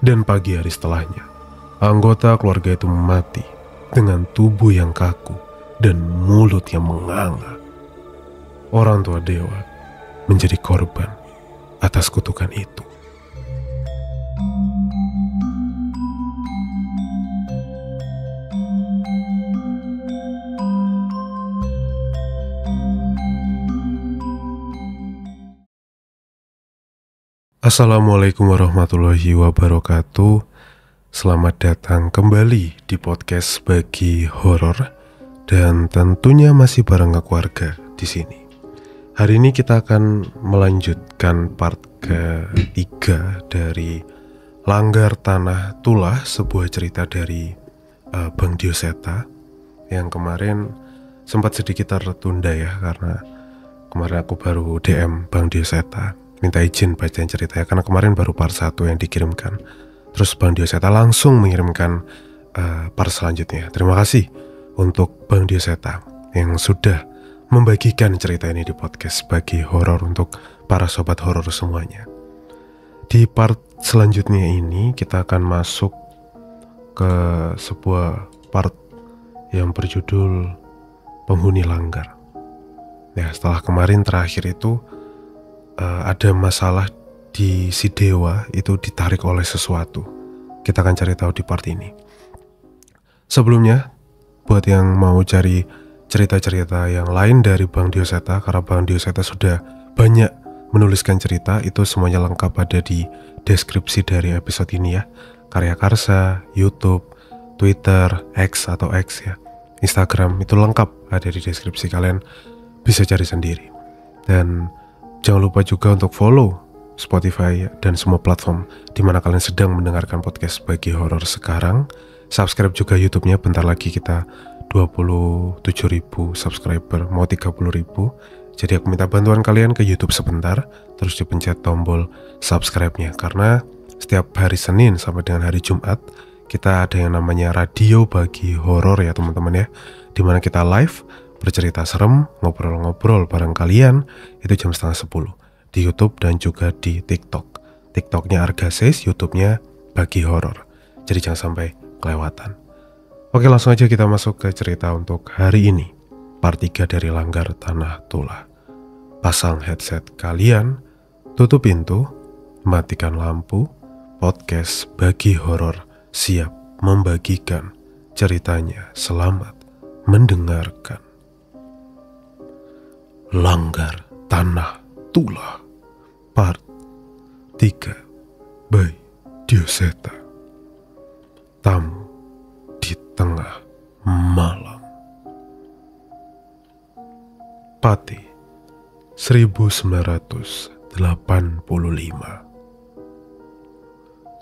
Dan pagi hari setelahnya, anggota keluarga itu mati dengan tubuh yang kaku dan mulut yang menganga. Orang tua Dewa menjadi korban atas kutukan itu. Assalamualaikum warahmatullahi wabarakatuh. Selamat datang kembali di podcast Bagi Horor, dan tentunya masih bareng keluarga di sini. Hari ini kita akan melanjutkan part ketiga dari Langgar Tanah Tulah, sebuah cerita dari Bang Dioseta yang kemarin sempat sedikit tertunda ya, karena kemarin aku baru DM Bang Dioseta minta izin bacain ceritanya, karena kemarin baru part 1 yang dikirimkan. Terus Bang Dioseta langsung mengirimkan part selanjutnya. Terima kasih untuk Bang Dioseta yang sudah membagikan cerita ini di podcast Bagi Horor untuk para sobat horor semuanya. Di part selanjutnya ini kita akan masuk ke sebuah part yang berjudul Penghuni Langgar. Ya, setelah kemarin terakhir itu ada masalah di si Dewa itu ditarik oleh sesuatu. Kita akan cari tahu di part ini. Sebelumnya, buat yang mau cari cerita-cerita yang lain dari Bang Dioseta, karena Bang Dioseta sudah banyak menuliskan cerita, itu semuanya lengkap ada di deskripsi dari episode ini ya. Karya Karsa, YouTube, Twitter, X atau X ya, Instagram, itu lengkap ada di deskripsi. Kalian bisa cari sendiri. Dan jangan lupa juga untuk follow Spotify dan semua platform di mana kalian sedang mendengarkan podcast Bagi Horor sekarang. Subscribe juga YouTube-nya, bentar lagi kita 27.000 subscriber, mau 30.000. Jadi aku minta bantuan kalian ke YouTube sebentar, terus dipencet tombol subscribe-nya, karena setiap hari Senin sampai dengan hari Jumat kita ada yang namanya Radio Bagi Horor ya teman-teman ya, dimana kita live bercerita serem, ngobrol-ngobrol bareng kalian, itu jam 9:30 di YouTube dan juga di TikTok. TikToknya Argases, YouTube-nya Bagi Horor. Jadi jangan sampai kelewatan. Oke, langsung aja kita masuk ke cerita untuk hari ini. Part 3 dari Langgar Tanah Tulah. Pasang headset kalian, tutup pintu, matikan lampu. Podcast Bagi Horor siap membagikan ceritanya. Selamat mendengarkan. Langgar Tanah Tulah part 3 by Dioseta. Tamu di tengah malam. Pati 1985.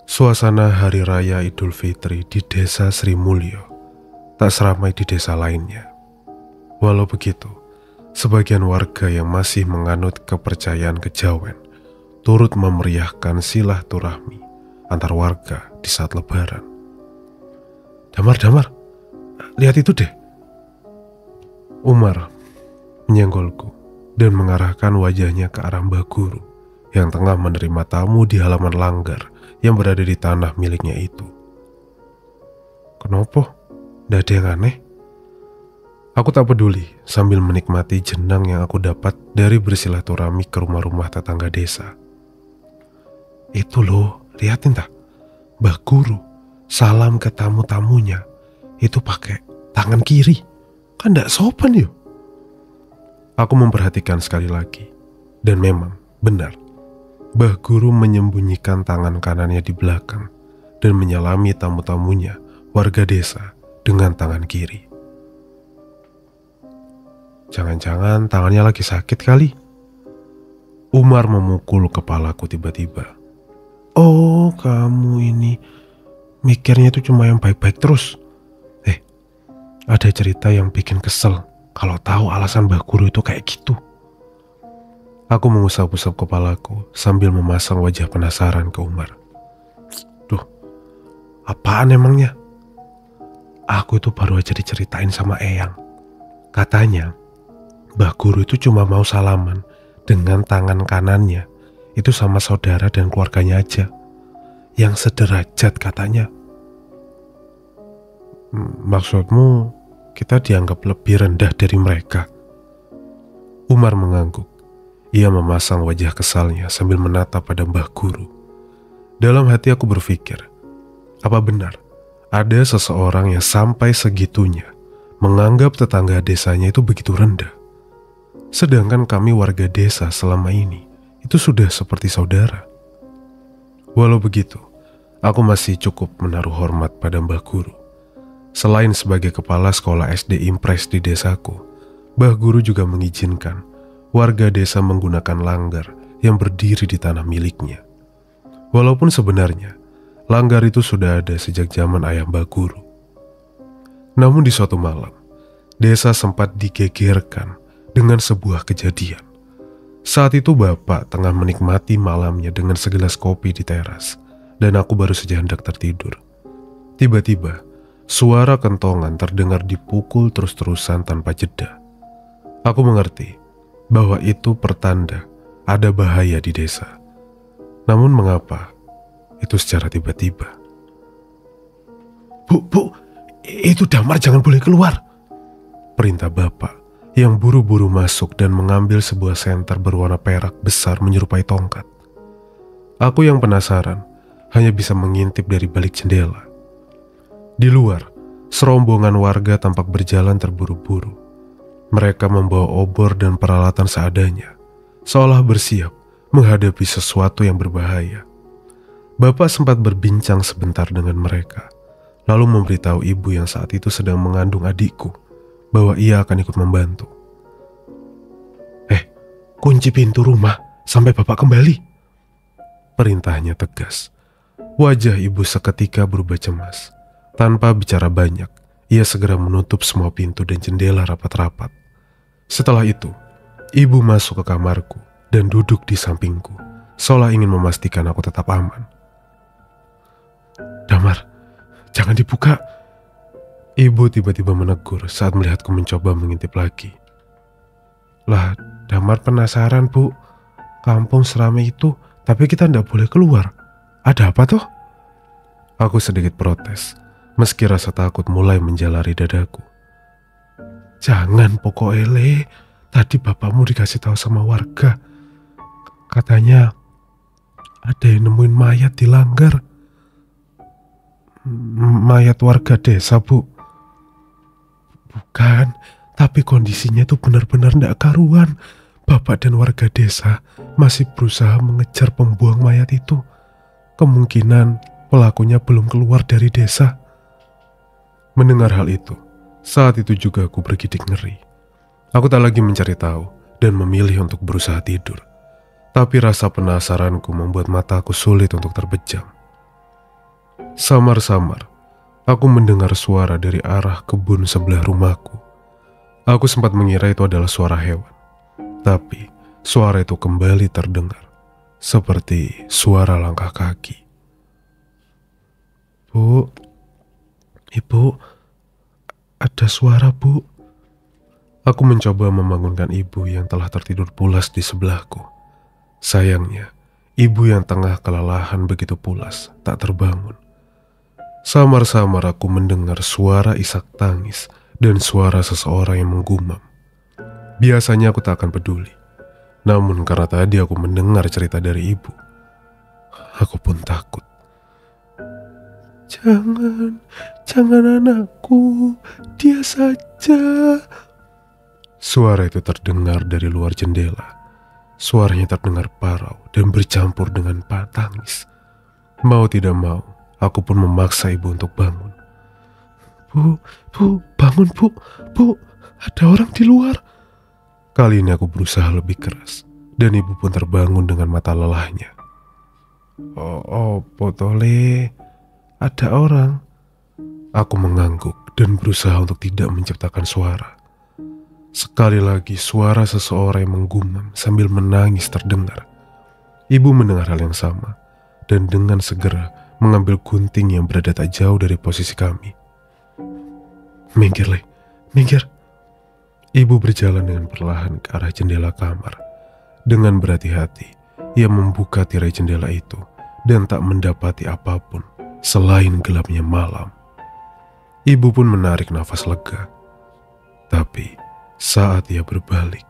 Suasana Hari Raya Idul Fitri di Desa Sri Mulyo tak seramai di desa lainnya. Walau begitu, sebagian warga yang masih menganut kepercayaan kejawen turut memeriahkan silaturahmi antar warga di saat lebaran. Damar, lihat itu deh. Umar menyenggolku dan mengarahkan wajahnya ke arah Mbah Guru yang tengah menerima tamu di halaman langgar yang berada di tanah miliknya itu. Kenapa? Nggak ada yang aneh? Aku tak peduli sambil menikmati jenang yang aku dapat dari bersilaturahmi ke rumah-rumah tetangga desa. Itu loh, liatin tak? Mbah Guru salam ke tamu-tamunya itu pakai tangan kiri. Kan gak sopan yuk. Aku memperhatikan sekali lagi. Dan memang benar, Mbah Guru menyembunyikan tangan kanannya di belakang dan menyalami tamu-tamunya, warga desa, dengan tangan kiri. Jangan-jangan tangannya lagi sakit kali. Umar memukul kepalaku tiba-tiba. Oh, kamu ini mikirnya itu cuma yang baik-baik terus. Ada cerita yang bikin kesel kalau tahu alasan Mbah Guru itu kayak gitu. Aku mengusap-usap kepalaku sambil memasang wajah penasaran ke Umar. Duh, apaan emangnya? Aku itu baru aja diceritain sama Eyang. Katanya Mbah Guru itu cuma mau salaman dengan tangan kanannya itu sama saudara dan keluarganya aja. yang sederajat katanya. Maksudmu kita dianggap lebih rendah dari mereka? Umar mengangguk. Ia memasang wajah kesalnya sambil menatap pada Mbah Guru. Dalam hati aku berpikir, apa benar ada seseorang yang sampai segitunya menganggap tetangga desanya itu begitu rendah? Sedangkan kami warga desa selama ini itu sudah seperti saudara. Walau begitu, aku masih cukup menaruh hormat pada Mbah Guru. Selain sebagai kepala sekolah SD Impres di desaku, Mbah Guru juga mengizinkan warga desa menggunakan langgar yang berdiri di tanah miliknya. Walaupun sebenarnya langgar itu sudah ada sejak zaman ayah Mbah Guru. Namun di suatu malam, desa sempat digegerkan dengan sebuah kejadian. Saat itu bapak tengah menikmati malamnya dengan segelas kopi di teras, dan aku baru saja hendak tertidur. Tiba-tiba, suara kentongan terdengar dipukul terus-terusan tanpa jeda. Aku mengerti bahwa itu pertanda ada bahaya di desa. Namun mengapa itu secara tiba-tiba? Bu, itu Damar jangan boleh keluar, perintah bapak yang buru-buru masuk dan mengambil sebuah senter berwarna perak besar menyerupai tongkat. Aku yang penasaran hanya bisa mengintip dari balik jendela. Di luar, serombongan warga tampak berjalan terburu-buru. Mereka membawa obor dan peralatan seadanya, seolah bersiap menghadapi sesuatu yang berbahaya. Bapak sempat berbincang sebentar dengan mereka, lalu memberitahu ibu yang saat itu sedang mengandung adikku bahwa ia akan ikut membantu. Kunci pintu rumah sampai bapak kembali, perintahnya tegas. Wajah ibu seketika berubah cemas. Tanpa bicara banyak, ia segera menutup semua pintu dan jendela rapat-rapat. Setelah itu, ibu masuk ke kamarku dan duduk di sampingku, seolah ingin memastikan aku tetap aman. Damar, jangan dibuka. Ibu tiba-tiba menegur saat melihatku mencoba mengintip lagi. Lah, Damar penasaran, Bu. Kampung seramai itu, tapi kita tidak boleh keluar. Ada apa toh? Aku sedikit protes, meski rasa takut mulai menjalari dadaku. Jangan pokoknya, Le. Tadi bapakmu dikasih tahu sama warga. Katanya ada yang nemuin mayat di langgar. Mayat warga desa, Bu. Bukan, tapi kondisinya itu benar-benar tidak karuan. Bapak dan warga desa masih berusaha mengejar pembuang mayat itu. Kemungkinan pelakunya belum keluar dari desa. Mendengar hal itu, saat itu juga aku bergidik ngeri. Aku tak lagi mencari tahu dan memilih untuk berusaha tidur. Tapi rasa penasaranku membuat mataku sulit untuk terpejam. Samar-samar, aku mendengar suara dari arah kebun sebelah rumahku. Aku sempat mengira itu adalah suara hewan. Tapi suara itu kembali terdengar, seperti suara langkah kaki. Bu, Ibu, ada suara, Bu. Aku mencoba membangunkan ibu yang telah tertidur pulas di sebelahku. Sayangnya, ibu yang tengah kelelahan begitu pulas, tak terbangun. Samar-samar aku mendengar suara isak tangis dan suara seseorang yang menggumam. Biasanya aku tak akan peduli. Namun karena tadi aku mendengar cerita dari ibu, aku pun takut. Jangan anakku, dia saja. Suara itu terdengar dari luar jendela. Suaranya terdengar parau dan bercampur dengan tangis. Mau tidak mau, aku pun memaksa ibu untuk bangun. Bu, bangun, Bu, ada orang di luar. Kali ini aku berusaha lebih keras, dan ibu pun terbangun dengan mata lelahnya. Oh, potole, ada orang. Aku mengangguk dan berusaha untuk tidak menciptakan suara. Sekali lagi suara seseorang yang menggumam sambil menangis terdengar. Ibu mendengar hal yang sama, dan dengan segera mengambil gunting yang berada tak jauh dari posisi kami. Minggir, Le, minggir. Ibu berjalan dengan perlahan ke arah jendela kamar. Dengan berhati-hati, ia membuka tirai jendela itu dan tak mendapati apapun selain gelapnya malam. Ibu pun menarik nafas lega. Tapi saat ia berbalik,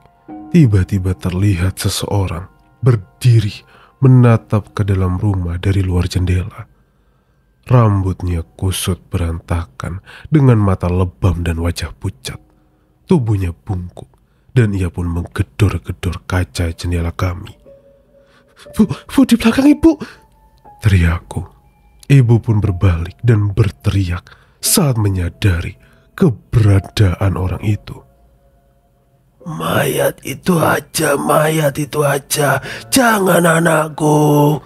tiba-tiba terlihat seseorang berdiri menatap ke dalam rumah dari luar jendela. Rambutnya kusut berantakan dengan mata lebam dan wajah pucat. Tubuhnya bungkuk dan ia pun menggedor-gedor kaca jendela kami. Bu, di belakang ibu!" teriakku. Ibu pun berbalik dan berteriak saat menyadari keberadaan orang itu. Mayat itu aja, jangan anakku."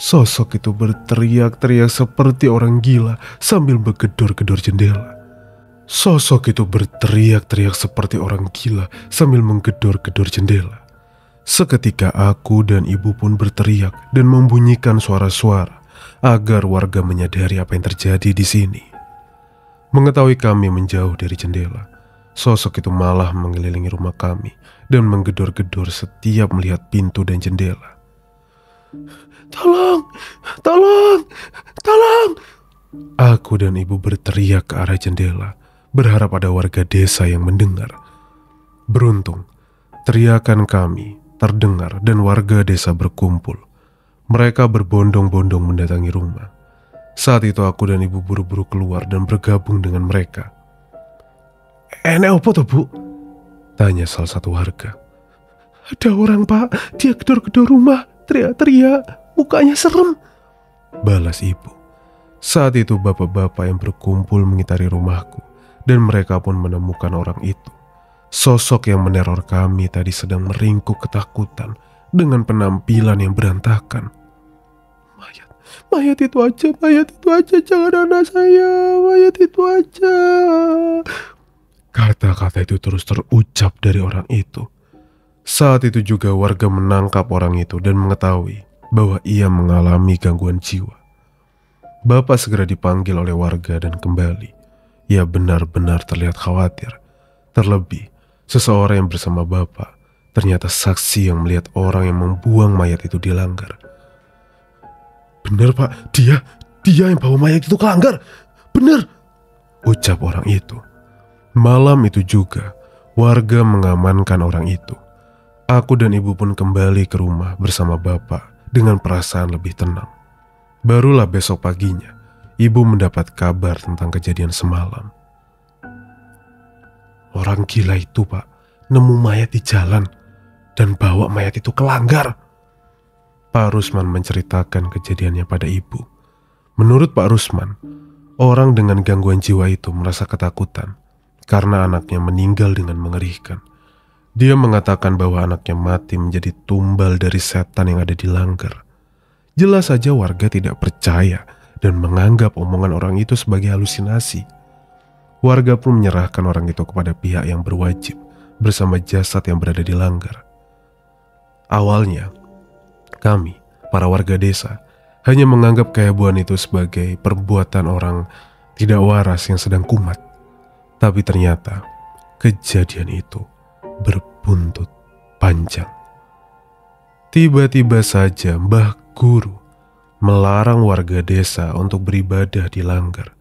Sosok itu berteriak-teriak seperti orang gila sambil menggedor-gedor jendela. Seketika aku dan ibu pun berteriak dan membunyikan suara-suara agar warga menyadari apa yang terjadi di sini. Mengetahui kami menjauh dari jendela, sosok itu malah mengelilingi rumah kami dan menggedor-gedor setiap melihat pintu dan jendela. Tolong! Aku dan ibu berteriak ke arah jendela, berharap ada warga desa yang mendengar. Beruntung, teriakan kami terdengar dan warga desa berkumpul. Mereka berbondong-bondong mendatangi rumah. Saat itu aku dan ibu buru-buru keluar dan bergabung dengan mereka. "Enek opo toh, Bu?" tanya salah satu warga. "Ada orang, Pak. Dia gedor-gedor rumah, teriak-teriak. Mukanya serem," balas ibu. Saat itu bapak-bapak yang berkumpul mengitari rumahku dan mereka pun menemukan orang itu. Sosok yang meneror kami tadi sedang meringkuk ketakutan dengan penampilan yang berantakan. Mayat itu aja, jangan anak saya, mayat itu aja." Kata-kata itu terus terucap dari orang itu. Saat itu juga warga menangkap orang itu dan mengetahui bahwa ia mengalami gangguan jiwa. Bapak segera dipanggil oleh warga dan kembali. Ia benar-benar terlihat khawatir. Terlebih, seseorang yang bersama bapak ternyata saksi yang melihat orang yang membuang mayat itu di langgar. "Benar, Pak, dia yang bawa mayat itu ke langgar. Benar," ucap orang itu. Malam itu juga, warga mengamankan orang itu. Aku dan ibu pun kembali ke rumah bersama bapak dengan perasaan lebih tenang. Barulah besok paginya, ibu mendapat kabar tentang kejadian semalam. "Orang gila itu, Pak, nemu mayat di jalan dan bawa mayat itu ke langgar." Pak Rusman menceritakan kejadiannya pada ibu. Menurut Pak Rusman, orang dengan gangguan jiwa itu merasa ketakutan karena anaknya meninggal dengan mengerikan. Dia mengatakan bahwa anaknya mati menjadi tumbal dari setan yang ada di langgar. Jelas saja warga tidak percaya dan menganggap omongan orang itu sebagai halusinasi. Warga pun menyerahkan orang itu kepada pihak yang berwajib bersama jasad yang berada di langgar. Awalnya, kami, para warga desa, hanya menganggap kehebohan itu sebagai perbuatan orang tidak waras yang sedang kumat. Tapi ternyata kejadian itu berbuntut panjang. Tiba-tiba saja Mbah Guru melarang warga desa untuk beribadah di langgar.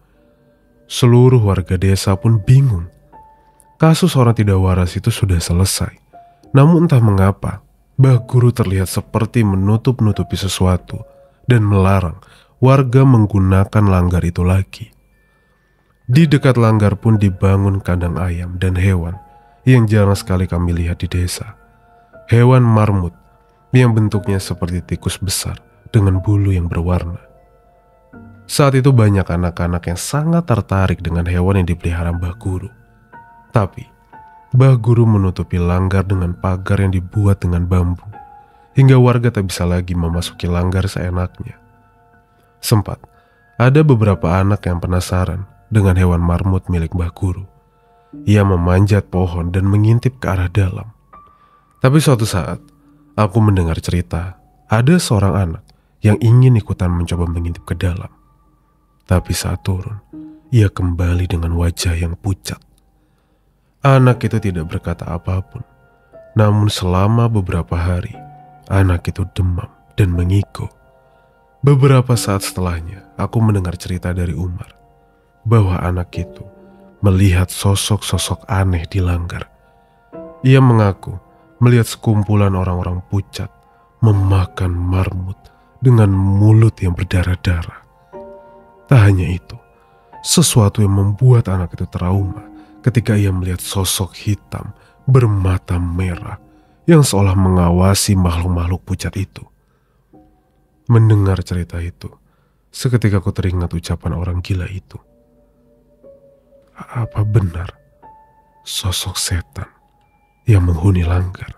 Seluruh warga desa pun bingung. Kasus orang tidak waras itu sudah selesai. Namun entah mengapa, Mbah Guru terlihat seperti menutup-nutupi sesuatu dan melarang warga menggunakan langgar itu lagi. Di dekat langgar pun dibangun kandang ayam dan hewan yang jarang sekali kami lihat di desa. Hewan marmut yang bentuknya seperti tikus besar dengan bulu yang berwarna. Saat itu banyak anak-anak yang sangat tertarik dengan hewan yang dipelihara Mbah Guru. Tapi Mbah Guru menutupi langgar dengan pagar yang dibuat dengan bambu, hingga warga tak bisa lagi memasuki langgar seenaknya. Sempat ada beberapa anak yang penasaran dengan hewan marmut milik Mbah Guru. Ia memanjat pohon dan mengintip ke arah dalam. Tapi suatu saat, aku mendengar cerita ada seorang anak yang ingin ikutan mencoba mengintip ke dalam. Tapi saat turun, ia kembali dengan wajah yang pucat. Anak itu tidak berkata apapun. Namun selama beberapa hari, anak itu demam dan mengigau. Beberapa saat setelahnya, aku mendengar cerita dari Umar bahwa anak itu melihat sosok-sosok aneh di langgar. Ia mengaku melihat sekumpulan orang-orang pucat memakan marmut dengan mulut yang berdarah-darah. Tak hanya itu, sesuatu yang membuat anak itu trauma ketika ia melihat sosok hitam bermata merah yang seolah mengawasi makhluk-makhluk pucat itu. Mendengar cerita itu, seketika aku teringat ucapan orang gila itu. Apa benar sosok setan yang menghuni langgar?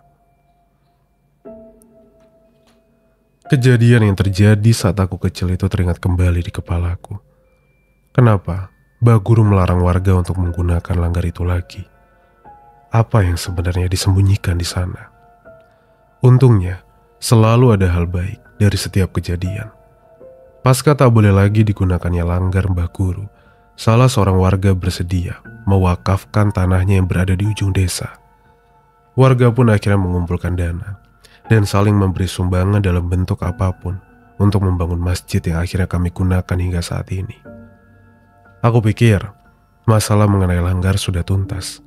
Kejadian yang terjadi saat aku kecil itu teringat kembali di kepalaku. Kenapa Mbah Guru melarang warga untuk menggunakan langgar itu lagi? Apa yang sebenarnya disembunyikan di sana? Untungnya, selalu ada hal baik dari setiap kejadian. Pasca tak boleh lagi digunakannya langgar Mbah Guru, salah seorang warga bersedia mewakafkan tanahnya yang berada di ujung desa. Warga pun akhirnya mengumpulkan dana dan saling memberi sumbangan dalam bentuk apapun untuk membangun masjid yang akhirnya kami gunakan hingga saat ini. Aku pikir masalah mengenai langgar sudah tuntas.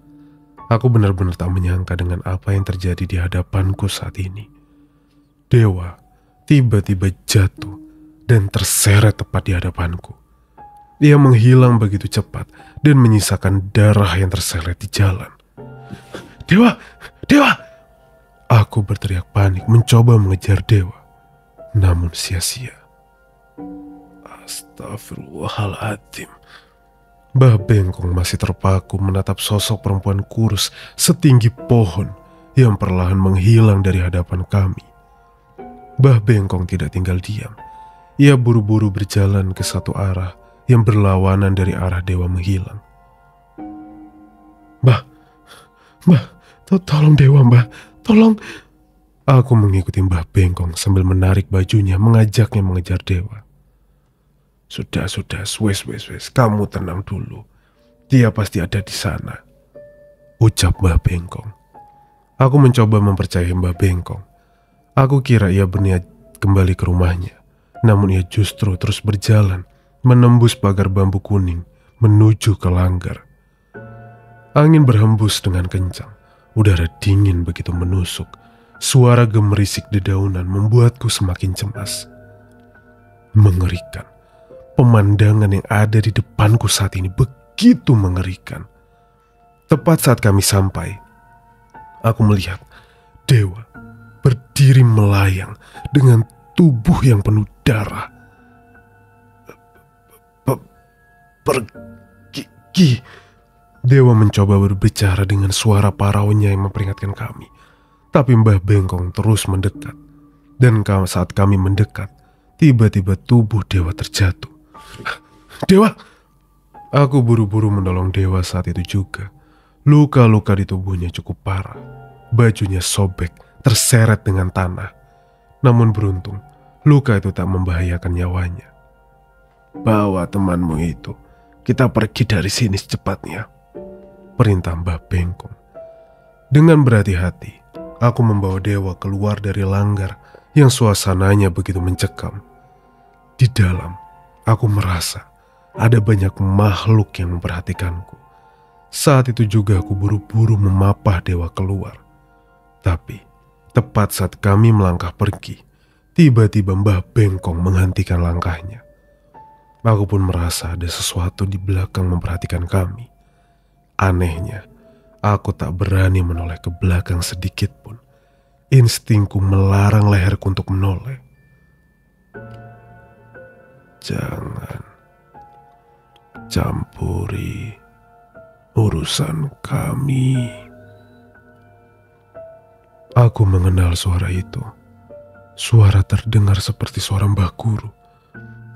Aku benar-benar tak menyangka dengan apa yang terjadi di hadapanku saat ini. Dewa tiba-tiba jatuh dan terseret tepat di hadapanku. Ia menghilang begitu cepat dan menyisakan darah yang terseret di jalan. Dewa! Dewa! Aku berteriak panik mencoba mengejar Dewa. Namun sia-sia. Astagfirullahaladzim. Mbah Bengkong masih terpaku menatap sosok perempuan kurus setinggi pohon yang perlahan menghilang dari hadapan kami. Mbah Bengkong tidak tinggal diam. Ia buru-buru berjalan ke satu arah yang berlawanan dari arah Dewa menghilang. Mbah, tolong Dewa, Mbah, tolong. Aku mengikuti Mbah Bengkong sambil menarik bajunya mengajaknya mengejar Dewa. Sudah, wes, kamu tenang dulu. Dia pasti ada di sana, ucap Mbah Bengkong. Aku mencoba mempercayai Mbah Bengkong. Aku kira ia berniat kembali ke rumahnya, namun ia justru terus berjalan, menembus pagar bambu kuning, menuju ke langgar. Angin berhembus dengan kencang, udara dingin begitu menusuk, suara gemerisik dedaunan membuatku semakin cemas. Mengerikan. Pemandangan yang ada di depanku saat ini begitu mengerikan. Tepat saat kami sampai, aku melihat Dewa berdiri melayang dengan tubuh yang penuh darah. Pergi. Dewa mencoba berbicara dengan suara paraunya yang memperingatkan kami. Tapi Mbah Bengkong terus mendekat. Dan saat kami mendekat, tiba-tiba tubuh Dewa terjatuh. Dewa! Aku buru-buru menolong Dewa saat itu juga. Luka-luka di tubuhnya cukup parah. Bajunya sobek, terseret dengan tanah. Namun beruntung, luka itu tak membahayakan nyawanya. Bawa temanmu itu. Kita pergi dari sini secepatnya, perintah Mbah Bengkong. Dengan berhati-hati, aku membawa Dewa keluar dari langgar yang suasananya begitu mencekam. Di dalam, aku merasa ada banyak makhluk yang memperhatikanku. Saat itu juga aku buru-buru memapah Dewa keluar. Tapi, tepat saat kami melangkah pergi, tiba-tiba Mbah Bengkong menghentikan langkahnya. Aku pun merasa ada sesuatu di belakang memperhatikan kami. Anehnya, aku tak berani menoleh ke belakang sedikit pun. Instingku melarang leherku untuk menoleh. Jangan campuri urusan kami. Aku mengenal suara itu. Suara terdengar seperti suara Mbah Guru.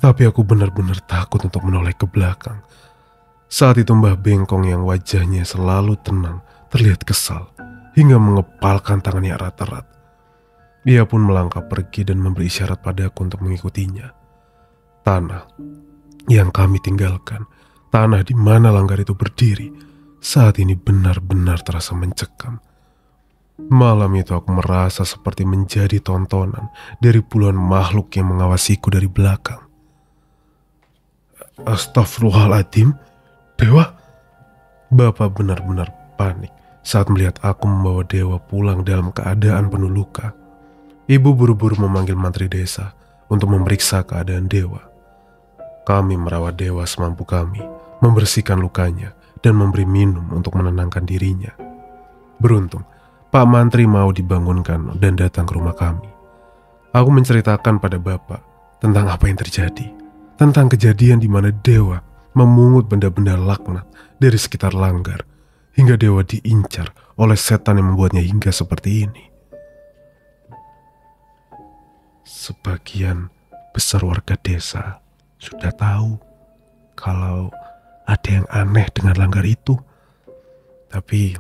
Tapi aku benar-benar takut untuk menoleh ke belakang. Saat itu Mbah Bengkong yang wajahnya selalu tenang terlihat kesal hingga mengepalkan tangannya erat-erat. Ia pun melangkah pergi dan memberi isyarat padaku untuk mengikutinya. Tanah yang kami tinggalkan, tanah di mana langgar itu berdiri, saat ini benar-benar terasa mencekam. Malam itu aku merasa seperti menjadi tontonan dari puluhan makhluk yang mengawasiku dari belakang. Astagfirullahaladzim, Dewa. Bapak benar-benar panik saat melihat aku membawa Dewa pulang dalam keadaan penuh luka. Ibu buru-buru memanggil mantri desa untuk memeriksa keadaan Dewa. Kami merawat Dewa semampu kami, membersihkan lukanya dan memberi minum untuk menenangkan dirinya. Beruntung, Pak Mantri mau dibangunkan dan datang ke rumah kami. Aku menceritakan pada Bapak tentang apa yang terjadi, tentang kejadian di mana Dewa memungut benda-benda laknat dari sekitar langgar, hingga Dewa diincar oleh setan yang membuatnya hingga seperti ini. Sebagian besar warga desa sudah tahu kalau ada yang aneh dengan langgar itu, tapi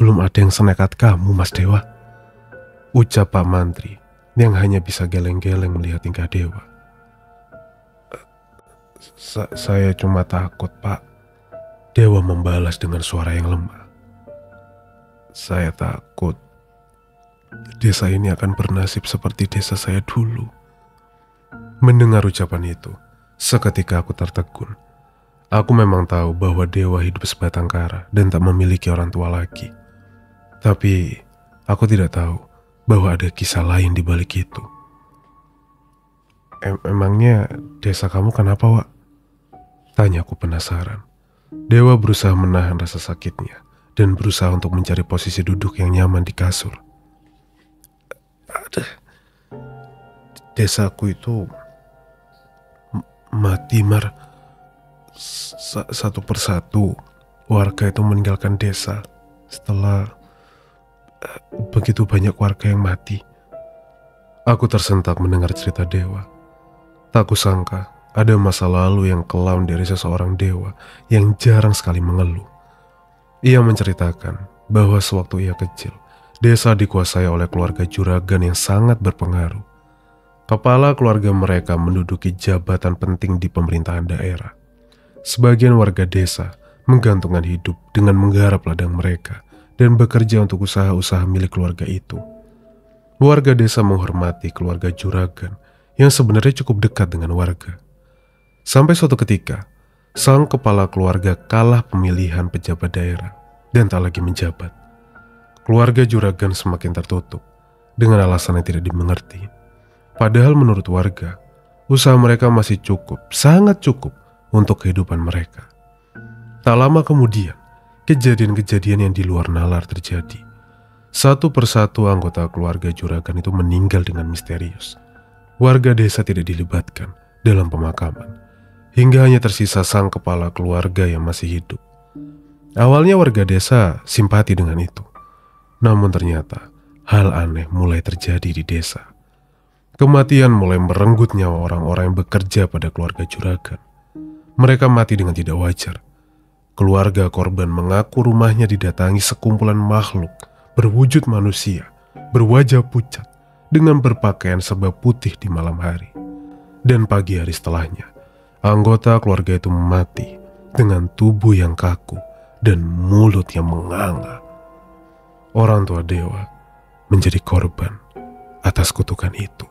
belum ada yang senekat kamu, Mas Dewa, ucap Pak Mantri yang hanya bisa geleng-geleng melihat tingkah Dewa. Saya cuma takut, Pak, Dewa membalas dengan suara yang lemah. Saya takut desa ini akan bernasib seperti desa saya dulu. Mendengar ucapan itu, seketika aku tertegun. Aku memang tahu bahwa Dewa hidup sebatang kara dan tak memiliki orang tua lagi. Tapi aku tidak tahu bahwa ada kisah lain di balik itu. Emangnya desa kamu kenapa, Wak? Tanya aku penasaran. Dewa berusaha menahan rasa sakitnya dan berusaha untuk mencari posisi duduk yang nyaman di kasur. Desaku itu mati, Mar. Satu persatu warga itu meninggalkan desa setelah begitu banyak warga yang mati. Aku tersentak mendengar cerita Dewa. Tak kusangka ada masa lalu yang kelam dari seseorang Dewa yang jarang sekali mengeluh. Ia menceritakan bahwa sewaktu ia kecil, desa dikuasai oleh keluarga juragan yang sangat berpengaruh. Kepala keluarga mereka menduduki jabatan penting di pemerintahan daerah. Sebagian warga desa menggantungkan hidup dengan menggarap ladang mereka dan bekerja untuk usaha-usaha milik keluarga itu. Warga desa menghormati keluarga juragan yang sebenarnya cukup dekat dengan warga. Sampai suatu ketika, sang kepala keluarga kalah pemilihan pejabat daerah dan tak lagi menjabat. Keluarga juragan semakin tertutup dengan alasan yang tidak dimengerti. Padahal menurut warga, usaha mereka masih cukup, sangat cukup untuk kehidupan mereka. Tak lama kemudian, kejadian-kejadian yang di luar nalar terjadi. Satu persatu anggota keluarga juragan itu meninggal dengan misterius. Warga desa tidak dilibatkan dalam pemakaman, hingga hanya tersisa sang kepala keluarga yang masih hidup. Awalnya warga desa simpati dengan itu. Namun ternyata hal aneh mulai terjadi di desa. Kematian mulai merenggut nyawa orang-orang yang bekerja pada keluarga juragan. Mereka mati dengan tidak wajar. Keluarga korban mengaku rumahnya didatangi sekumpulan makhluk berwujud manusia, berwajah pucat, dengan berpakaian serba putih di malam hari. Dan pagi hari setelahnya, anggota keluarga itu mati dengan tubuh yang kaku dan mulut yang menganga. Orang tua Dewa menjadi korban atas kutukan itu.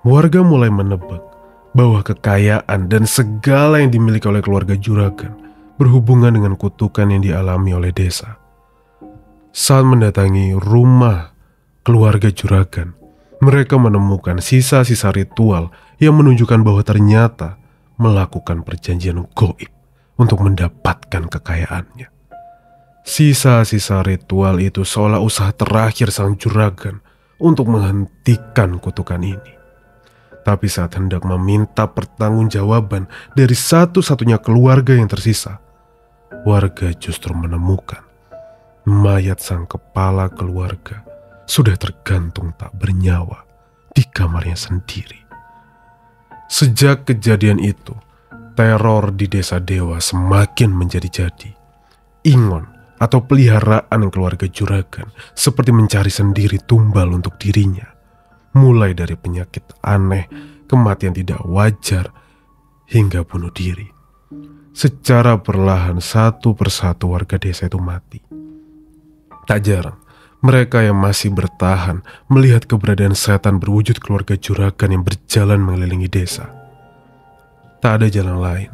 Warga mulai menebak bahwa kekayaan dan segala yang dimiliki oleh keluarga juragan berhubungan dengan kutukan yang dialami oleh desa. Saat mendatangi rumah keluarga juragan, mereka menemukan sisa-sisa ritual yang menunjukkan bahwa ternyata melakukan perjanjian gaib untuk mendapatkan kekayaannya. Sisa-sisa ritual itu seolah usaha terakhir sang juragan untuk menghentikan kutukan ini. Tapi saat hendak meminta pertanggungjawaban dari satu-satunya keluarga yang tersisa, warga justru menemukan mayat sang kepala keluarga sudah tergantung tak bernyawa di kamarnya sendiri. Sejak kejadian itu, teror di desa Dewa semakin menjadi-jadi. Ingon atau peliharaan keluarga juragan seperti mencari sendiri tumbal untuk dirinya. Mulai dari penyakit aneh, kematian tidak wajar, hingga bunuh diri. Secara perlahan satu persatu warga desa itu mati. Tak jarang, Mereka yang masih bertahan melihat keberadaan setan berwujud keluarga juragan yang berjalan mengelilingi desa. Tak ada jalan lain.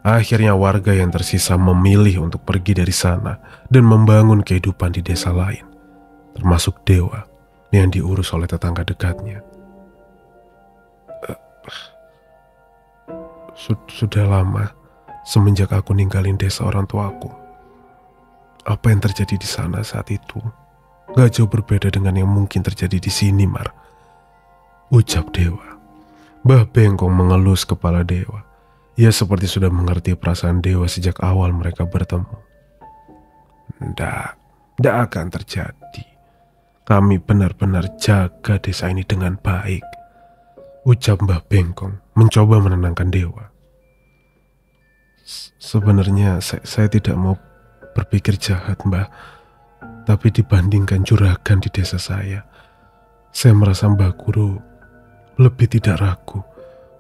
Akhirnya warga yang tersisa memilih untuk pergi dari sana dan membangun kehidupan di desa lain, termasuk Dewa yang diurus oleh tetangga dekatnya. Sudah lama semenjak aku ninggalin desa orang tuaku. Apa yang terjadi di sana saat itu gak jauh berbeda dengan yang mungkin terjadi di sini, Mar, ucap Dewa. Mbah Bengkong mengelus kepala Dewa. Ia seperti sudah mengerti perasaan Dewa sejak awal mereka bertemu. Nggak akan terjadi. Kami benar-benar jaga desa ini dengan baik, ucap Mbah Bengkong mencoba menenangkan Dewa. Sebenarnya saya tidak mau berpikir jahat, Mbah. Tapi dibandingkan juragan di desa saya merasa Mbah Guru lebih tidak ragu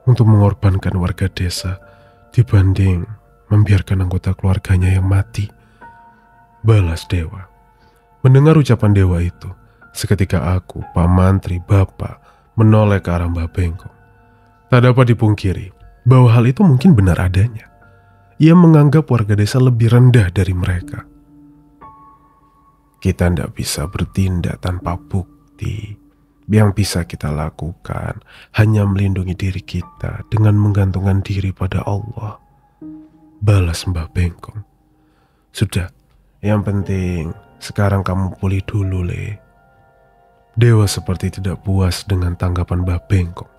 untuk mengorbankan warga desa dibanding membiarkan anggota keluarganya yang mati, balas Dewa. Mendengar ucapan Dewa itu, seketika aku, Pak Mantri, Bapak menoleh ke arah Mbah Bengkong. Tak dapat dipungkiri bahwa hal itu mungkin benar adanya. Ia menganggap warga desa lebih rendah dari mereka. Kita tidak bisa bertindak tanpa bukti. Yang bisa kita lakukan hanya melindungi diri kita dengan menggantungkan diri pada Allah, balas Mbah Bengkong. Sudah, yang penting sekarang kamu pulih dulu, Le. Dewa seperti tidak puas dengan tanggapan Mbah Bengkong.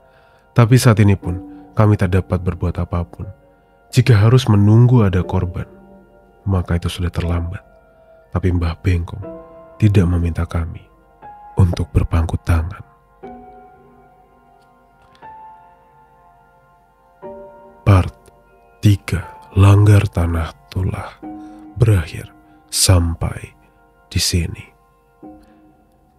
Tapi saat ini pun kami tak dapat berbuat apapun. Jika harus menunggu ada korban, maka itu sudah terlambat. Tapi Mbah Bengkong tidak meminta kami untuk berpangku tangan. Part 3 Langgar Tanah Tulah berakhir sampai di sini.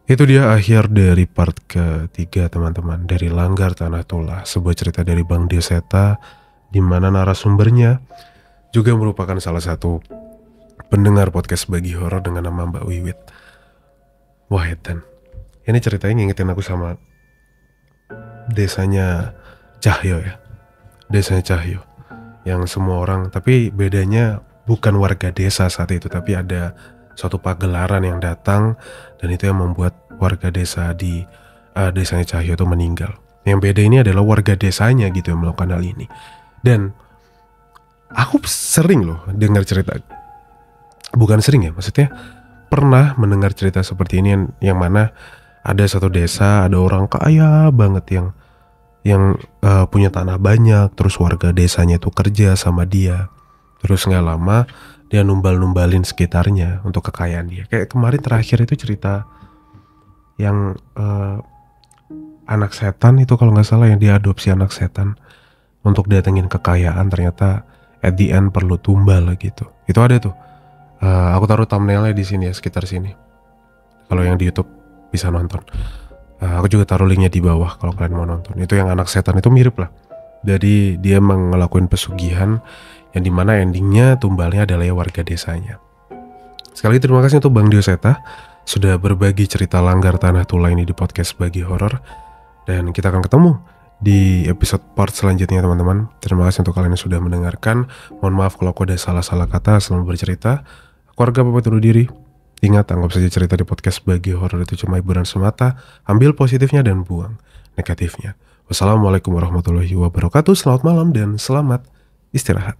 Itu dia akhir dari part ketiga, teman-teman, dari Langgar Tanah Tulah, sebuah cerita dari Bang Dioseta, di mana narasumbernya juga merupakan salah satu pendengar podcast Bagi Horor dengan nama Mbak Wiwit Wahedan. Ini ceritanya ngingetin aku sama desanya Cahyo ya. Desanya Cahyo yang semua orang, tapi bedanya bukan warga desa saat itu, tapi ada suatu pagelaran yang datang dan itu yang membuat warga desa di desanya Cahyo itu meninggal. Yang beda ini adalah warga desanya gitu yang melakukan hal ini. Dan aku sering loh dengar cerita, bukan sering ya, maksudnya pernah mendengar cerita seperti ini yang mana ada satu desa, ada orang kaya banget yang punya tanah banyak, terus warga desanya itu kerja sama dia, terus nggak lama dia numbal-numbalin sekitarnya untuk kekayaan dia. Kayak kemarin terakhir itu cerita yang anak setan itu kalau nggak salah, yang diadopsi anak setan untuk datengin kekayaan, ternyata at the end perlu tumbal gitu. Itu ada tuh. Aku taruh thumbnailnya di sini ya, sekitar sini. Kalau yang di YouTube bisa nonton. Aku juga taruh linknya di bawah kalau kalian mau nonton. Itu yang anak setan itu mirip lah. Jadi dia ngelakuin pesugihan yang dimana endingnya tumbalnya adalah warga desanya. Sekali lagi terima kasih untuk Bang Dioseta sudah berbagi cerita Langgar Tanah Tulah ini di podcast Bagi Horor. Dan kita akan ketemu di episode part selanjutnya, teman-teman. Terima kasih untuk kalian yang sudah mendengarkan. Mohon maaf kalau aku ada salah-salah kata selama bercerita. Keluarga pamit undur diri. Ingat, anggap saja cerita di podcast Bagi Horor itu cuma hiburan semata. Ambil positifnya dan buang negatifnya. Wassalamualaikum warahmatullahi wabarakatuh. Selamat malam dan selamat istirahat.